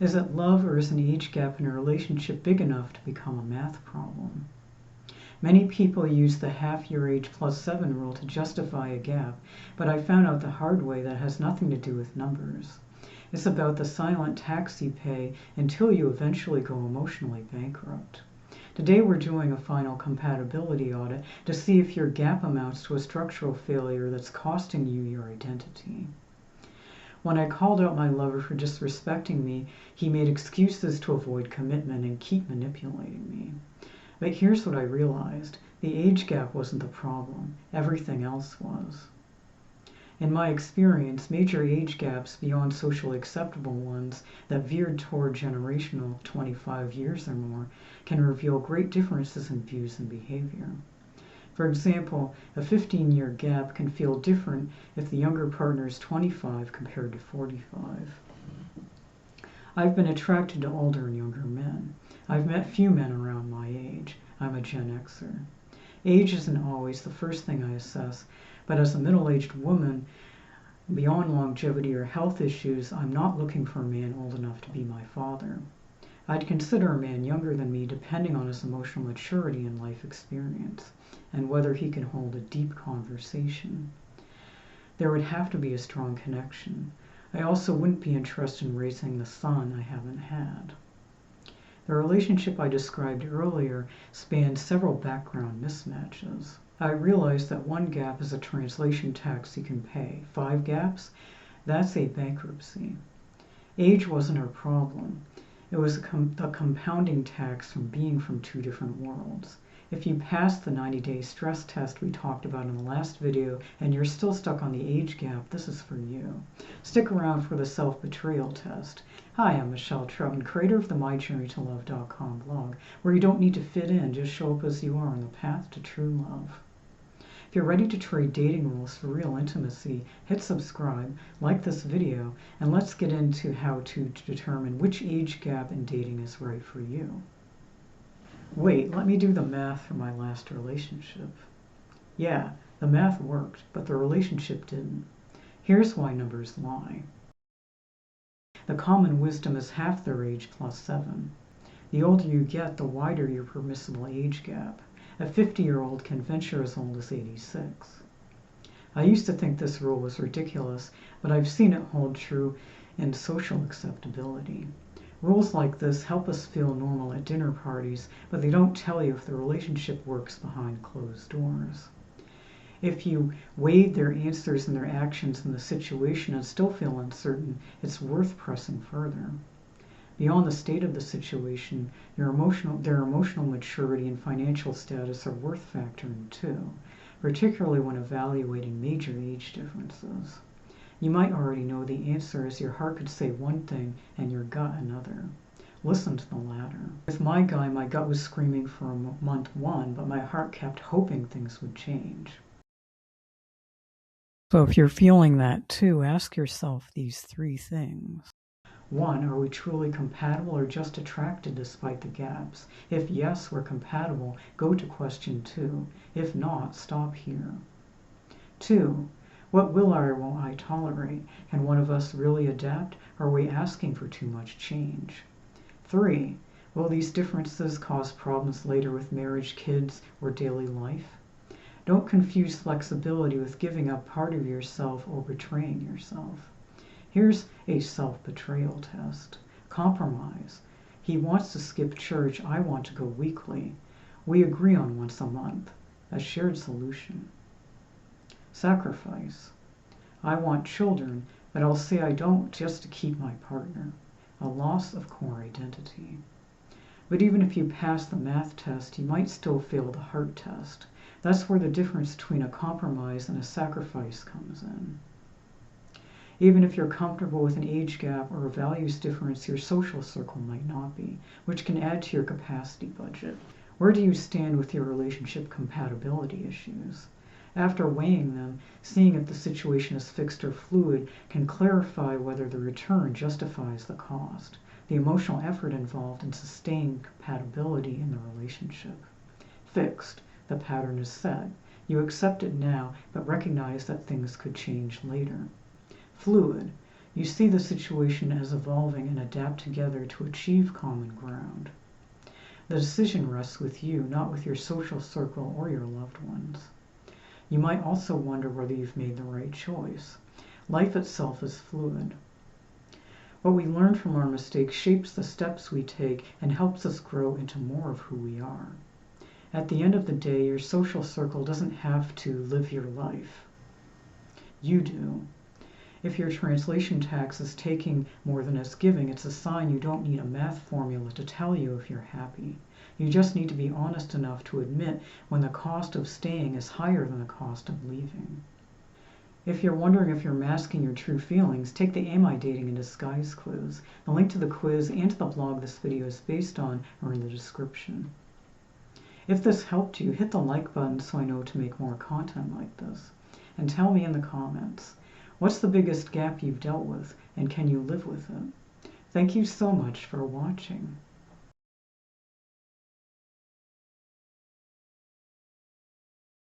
Is it love, or is an age gap in a relationship big enough to become a math problem? Many people use the half your age plus 7 rule to justify a gap, but I found out the hard way that has nothing to do with numbers. It's about the silent tax you pay until you eventually go emotionally bankrupt. Today we're doing a final compatibility audit to see if your gap amounts to a structural failure that's costing you your identity. When I called out my lover for disrespecting me, he made excuses to avoid commitment and keep manipulating me. But here's what I realized. The age gap wasn't the problem. Everything else was. In my experience, major age gaps beyond socially acceptable ones that veered toward generational 25 years or more can reveal great differences in views and behavior. For example, a 15-year gap can feel different if the younger partner is 25 compared to 45. I've been attracted to older and younger men. I've met few men around my age. I'm a Gen Xer. Age isn't always the first thing I assess, but as a middle-aged woman, beyond longevity or health issues, I'm not looking for a man old enough to be my father. I'd consider a man younger than me depending on his emotional maturity and life experience, and whether he can hold a deep conversation. There would have to be a strong connection. I also wouldn't be interested in raising the son I haven't had. The relationship I described earlier spanned several background mismatches. I realized that one gap is a translation tax you can pay. 5 gaps? That's a bankruptcy. Age wasn't her problem. It was the compounding tax from being from 2 different worlds. If you passed the 90-day stress test we talked about in the last video and you're still stuck on the age gap, this is for you. Stick around for the Self-Betrayal Test. Hi, I'm Michelle Troutman, creator of the MyJourneyToLove.com blog, where you don't need to fit in, just show up as you are on the path to true love. If you're ready to trade dating rules for real intimacy, hit subscribe, like this video, and let's get into how to determine which age gap in dating is right for you. Wait, let me do the math for my last relationship. Yeah, the math worked, but the relationship didn't. Here's why numbers lie. The common wisdom is half their age plus 7. The older you get, the wider your permissible age gap. A 50-year-old can venture as old as 86. I used to think this rule was ridiculous, but I've seen it hold true in social acceptability. Rules like this help us feel normal at dinner parties, but they don't tell you if the relationship works behind closed doors. If you weighed their answers and their actions in the situation and still feel uncertain, it's worth pressing further. Beyond the state of the situation, their emotional maturity and financial status are worth factoring too, particularly when evaluating major age differences. You might already know the answer, as your heart could say one thing and your gut another. Listen to the latter. With my guy, my gut was screaming for month 1, but my heart kept hoping things would change. So if you're feeling that too, ask yourself these 3 things. 1, are we truly compatible or just attracted despite the gaps? If yes, we're compatible, go to question 2. If not, stop here. 2, what will or won't I tolerate? Can one of us really adapt, or are we asking for too much change? 3, will these differences cause problems later with marriage, kids, or daily life? Don't confuse flexibility with giving up part of yourself or betraying yourself. Here's a self-betrayal test. Compromise. He wants to skip church, I want to go weekly. We agree on once a month. A shared solution. Sacrifice. I want children, but I'll say I don't just to keep my partner. A loss of core identity. But even if you pass the math test, you might still fail the heart test. That's where the difference between a compromise and a sacrifice comes in. Even if you're comfortable with an age gap or a values difference, your social circle might not be, which can add to your capacity budget. Where do you stand with your relationship compatibility issues? After weighing them, seeing if the situation is fixed or fluid can clarify whether the return justifies the cost, the emotional effort involved in sustaining compatibility in the relationship. Fixed, the pattern is set. You accept it now, but recognize that things could change later. Fluid, You see the situation as evolving and adapt together to achieve common ground. The decision rests with you, not with your social circle or your loved ones. You might also wonder whether you've made the right choice. Life itself is fluid. What we learn from our mistakes shapes the steps we take and helps us grow into more of who we are. At the end of the day, your social circle doesn't have to live your life. You do. If your translation tax is taking more than it's giving, it's a sign you don't need a math formula to tell you if you're happy. You just need to be honest enough to admit when the cost of staying is higher than the cost of leaving. If you're wondering if you're masking your true feelings, take the Am I Dating in Disguise quiz. The link to the quiz and to the blog this video is based on are in the description. If this helped you, hit the like button so I know to make more content like this. And tell me in the comments, what's the biggest gap you've dealt with, and can you live with it? Thank you so much for watching.